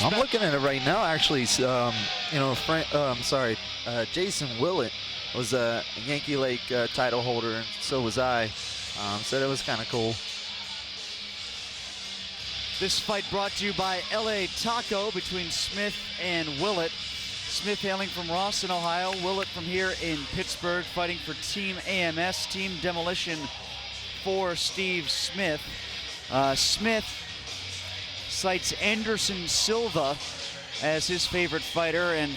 I'm looking at it right now, actually. You know, Jason Willett was a Yankee Lake title holder, and so was I. So that was kind of cool. This fight brought to you by LA Taco between Smith and Willett. Smith hailing from Rawson, Ohio. Willett from here in Pittsburgh, fighting for Team AMS, Team Demolition for Steve Smith. Smith cites Anderson Silva as his favorite fighter and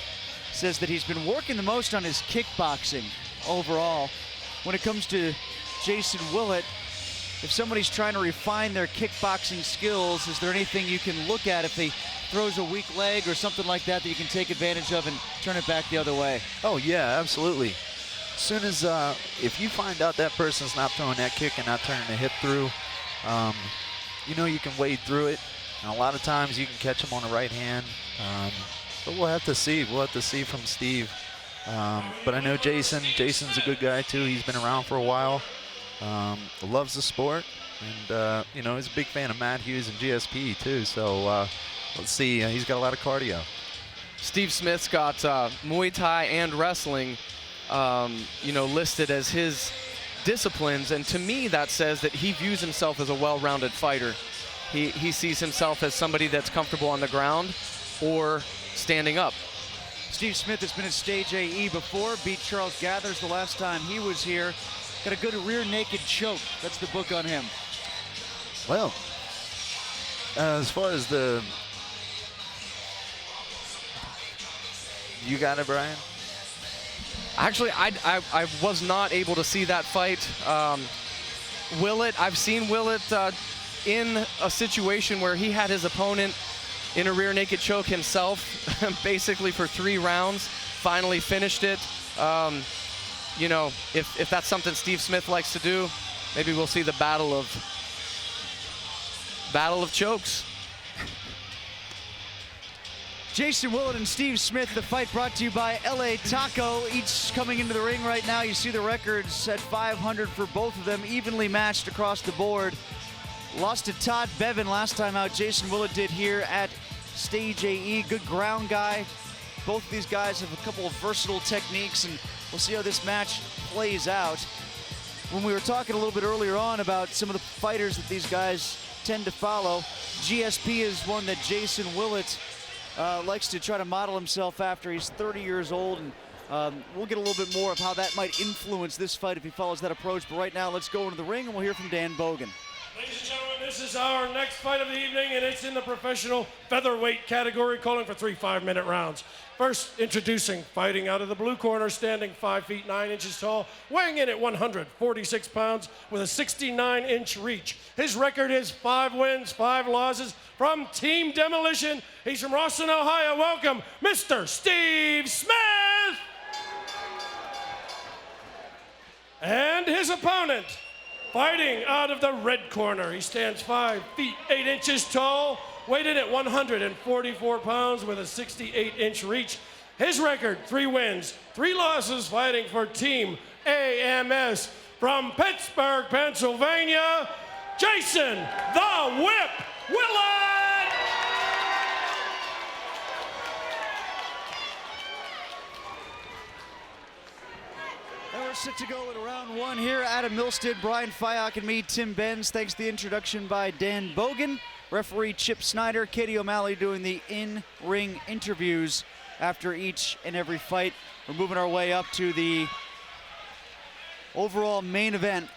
says that he's been working the most on his kickboxing overall. When it comes to Jason Willett, if somebody's trying to refine their kickboxing skills, is there anything you can look at if they throws a weak leg or something like that that you can take advantage of and turn it back the other way? Oh yeah, absolutely. As soon as, if you find out that person's not throwing that kick and not turning the hip through, you know you can wade through it. And a lot of times you can catch them on the right hand. But we'll have to see. We'll have to see from Steve. But I know Jason's a good guy too. He's been around for a while. Loves the sport. And, you know, he's a big fan of Matt Hughes and GSP too. So let's see. He's got a lot of cardio. Steve Smith's got Muay Thai and wrestling, you know, listed as his disciplines. And to me, that says that he views himself as a well-rounded fighter. He sees himself as somebody that's comfortable on the ground or standing up. Steve Smith has been at Stage AE before, beat Charles Gathers the last time he was here. Got a good rear naked choke. That's the book on him. Well, as far as the... You got it, Brian? Actually, I was not able to see that fight. Willett, I've seen Willett in a situation where he had his opponent in a rear naked choke himself, basically for 3 rounds, finally finished it. You know, if that's something Steve Smith likes to do, maybe we'll see the battle of chokes. Jason Willett and Steve Smith, the fight brought to you by LA Taco. Each coming into the ring right now. You see the records at 500 for both of them, evenly matched across the board. Lost to Todd Bevan last time out. Jason Willett did here at Stage AE. Good ground guy. Both of these guys have a couple of versatile techniques, and we'll see how this match plays out. When we were talking a little bit earlier on about some of the fighters that these guys tend to follow, GSP is one that Jason Willett likes to try to model himself after. He's 30 years old, and we'll get a little bit more of how that might influence this fight if he follows that approach. But right now, let's go into the ring, and we'll hear from Dan Bogan. Ladies and gentlemen, this is our next fight of the evening, and it's in the professional featherweight category, calling for 3 5-minute rounds. First, introducing, fighting out of the blue corner, standing 5 feet 9 inches tall, weighing in at 146 pounds with a 69-inch reach. His record is 5 wins, 5 losses from Team Demolition. He's from Rawson, Ohio. Welcome, Mr. Steve Smith! And his opponent, fighting out of the red corner. He stands 5 feet 8 inches tall, weighed in at 144 pounds with a 68-inch reach. His record, 3 wins, 3 losses, fighting for Team AMS. From Pittsburgh, Pennsylvania, Jason the Whip Willett! And we're set to go in round 1 here. Adam Milstead, Brian Fyock, and me, Tim Benz. Thanks to the introduction by Dan Bogan. Referee Chip Snyder, Katie O'Malley doing the in-ring interviews after each and every fight. We're moving our way up to the overall main event.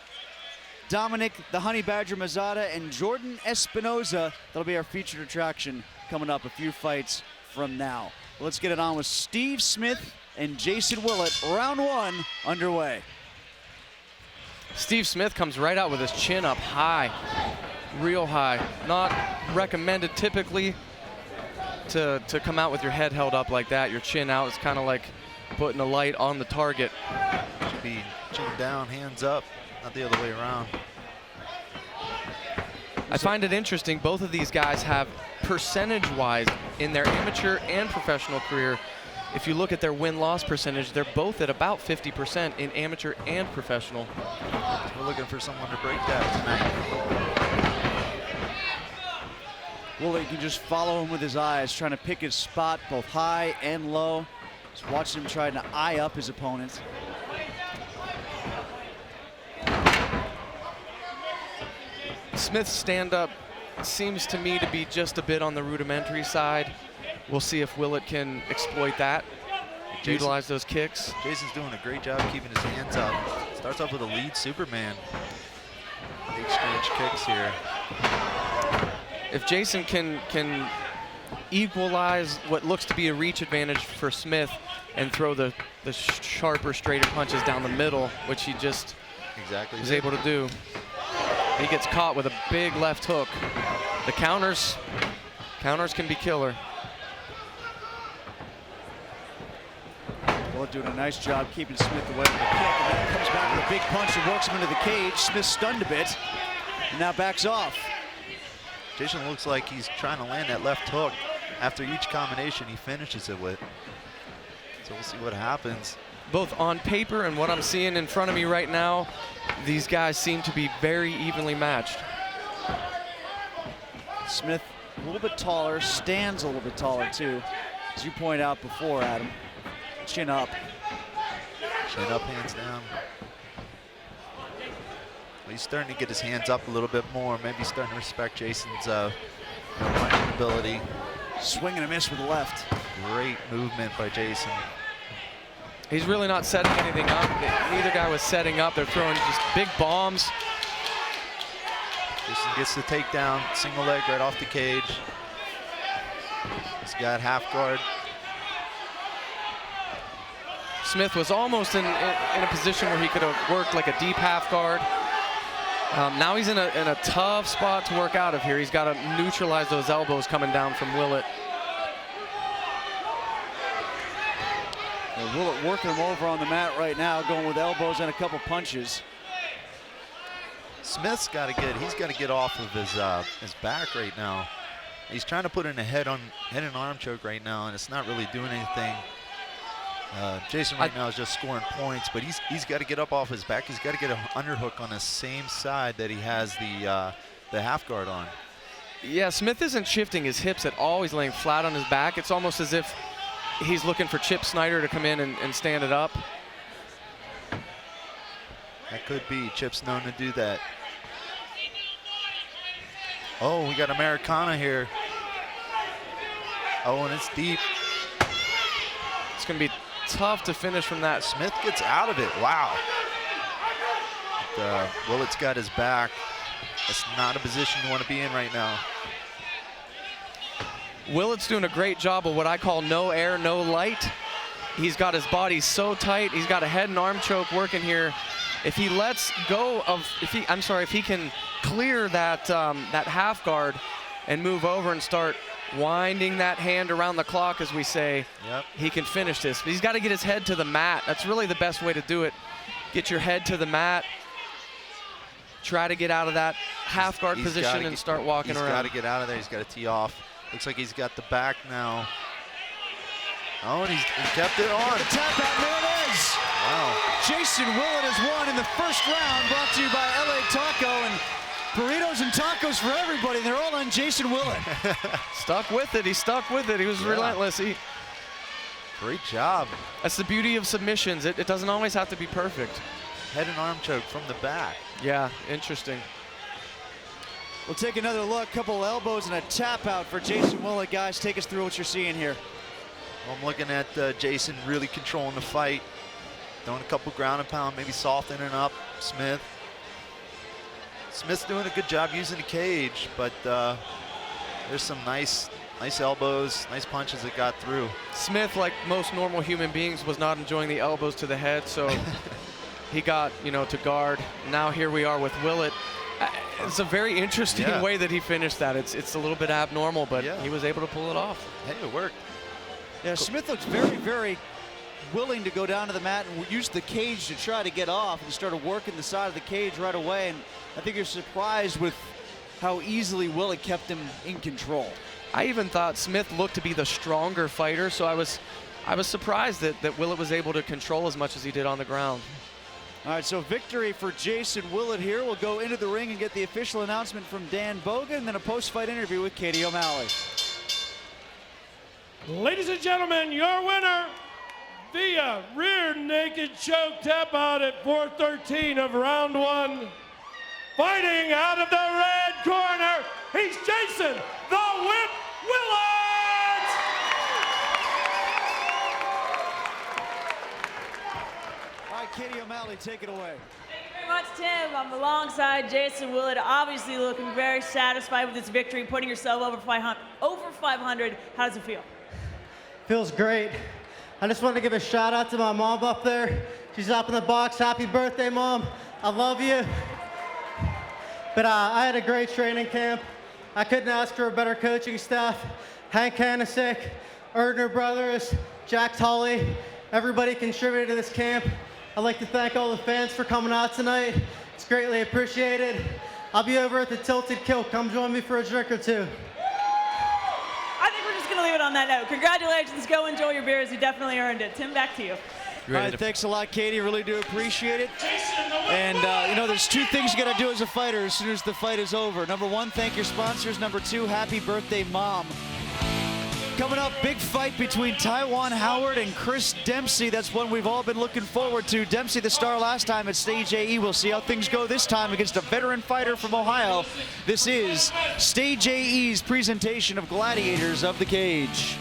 Dominic the Honey Badger Mazzata and Jordan Espinoza. That'll be our featured attraction coming up a few fights from now. Let's get it on with Steve Smith and Jason Willett. Round 1 underway. Steve Smith comes right out with his chin up high, real high. Not recommended typically to come out with your head held up like that, your chin out. It's kind of like putting a light on the target. Should be chin down, hands up, not the other way around. I find it interesting, both of these guys have percentage-wise in their amateur and professional career. If you look at their win-loss percentage, they're both at about 50% in amateur and professional. We're looking for someone to break that tonight. Willett can just follow him with his eyes, trying to pick his spot both high and low. Just watching him trying to eye up his opponent. Smith's stand-up seems to me to be just a bit on the rudimentary side. We'll see if Willett can exploit that, utilize those kicks. Jason's doing a great job keeping his hands up. Starts off with a lead Superman. They exchange kicks here. If Jason can equalize what looks to be a reach advantage for Smith and throw the sharper, straighter punches down the middle, which he just was able to do. He gets caught with a big left hook. The counters can be killer. Willett doing a nice job keeping Smith away with the kick, and then comes back with a big punch and works him into the cage. Smith stunned a bit, and now backs off. Jason looks like he's trying to land that left hook. After each combination, he finishes it with. So we'll see what happens. Both on paper and what I'm seeing in front of me right now, these guys seem to be very evenly matched. Smith a little bit taller, stands a little bit taller too, as you point out before, Adam. Chin up. Chin up, hands down. Well, he's starting to get his hands up a little bit more. Maybe he's starting to respect Jason's punching ability. Swing and a miss with the left. Great movement by Jason. He's really not setting anything up. Neither guy was setting up. They're throwing just big bombs. Jason gets the takedown, single leg right off the cage. He's got half guard. Smith was almost in a position where he could have worked like a deep half guard. Now he's in a tough spot to work out of here. He's got to neutralize those elbows coming down from Willett. Willett working him over on the mat right now, going with elbows and a couple punches. Smith's got to get off of his back right now. He's trying to put in a head and arm choke right now, and it's not really doing anything. Jason right now is just scoring points, but he's got to get up off his back. He's got to get an underhook on the same side that he has the half guard on. Yeah, Smith isn't shifting his hips at all. He's laying flat on his back. It's almost as if he's looking for Chip Snyder to come in and stand it up. That could be. Chip's known to do that. Oh, we got Americana here. Oh, and it's deep. It's going to be tough to finish from that. Smith gets out of it. Wow. Willett's got his back. It's not a position you want to be in right now. Willett's doing a great job of what I call no air, no light. He's got his body so tight. He's got a head and arm choke working here. If he lets go of, if he can clear that that half guard and move over and start winding that hand around the clock, as we say, yep, he can finish this. But he's got to get his head to the mat. That's really the best way to do it. Get your head to the mat. Try to get out of that half guard position and start walking around. He's got to get out of there. He's got to tee off. Looks like he's got the back now. Oh, and he kept it on. The tap out, there it is. Wow. Jason Willett has won in the first round, brought to you by LA Taco, and burritos and tacos for everybody. They're all on Jason Willett. Stuck with it. He stuck with it. He was relentless. Great job. That's the beauty of submissions. It doesn't always have to be perfect. Head and arm choke from the back. Yeah, interesting. We'll take another look. Couple elbows and a tap out for Jason Willett. Guys, take us through what you're seeing here. Well, I'm looking at Jason really controlling the fight. Doing a couple ground and pound, maybe softening up Smith. Smith's doing a good job using the cage, but there's some nice elbows, nice punches that got through. Smith, like most normal human beings, was not enjoying the elbows to the head, so he got, to guard. Now here we are with Willett. It's a very interesting way that he finished that. It's a little bit abnormal, but he was able to pull it off. Hey, it worked. Yeah, Smith looks very, very willing to go down to the mat and use the cage to try to get off, and started working the side of the cage right away. And I think you're surprised with how easily Willett kept him in control. I even thought Smith looked to be the stronger fighter, so I was surprised that Willett was able to control as much as he did on the ground. All right, so victory for Jason Willett here. We'll go into the ring and get the official announcement from Dan Boga, and then a post-fight interview with Katie O'Malley. Ladies and gentlemen, your winner via rear naked choke tap out at 4:13 of round 1. Fighting out of the red corner, he's Jason the Whip Willett! All right, Katie O'Malley, take it away. Thank you very much, Tim. I'm alongside Jason Willett, obviously looking very satisfied with this victory, putting yourself over 500. How does it feel? Feels great. I just want to give a shout out to my mom up there. She's up in the box. Happy birthday, Mom. I love you. But I had a great training camp. I couldn't ask for a better coaching staff. Hank Hanasick, Erdner Brothers, Jack Tully, everybody contributed to this camp. I'd like to thank all the fans for coming out tonight. It's greatly appreciated. I'll be over at the Tilted Kilt. Come join me for a drink or two. I think we're just going to leave it on that note. Congratulations. Go enjoy your beers. You definitely earned it. Tim, back to you. All right, thanks a lot, Katie. Really do appreciate it. And, you know, there's two things you got to do as a fighter as soon as the fight is over. Number one, thank your sponsors. Number two, happy birthday, Mom. Coming up, big fight between Taiwan Howard and Chris Dempsey. That's one we've all been looking forward to. Dempsey, the star last time at Stage AE. We'll see how things go this time against a veteran fighter from Ohio. This is Stage AE's presentation of Gladiators of the Cage.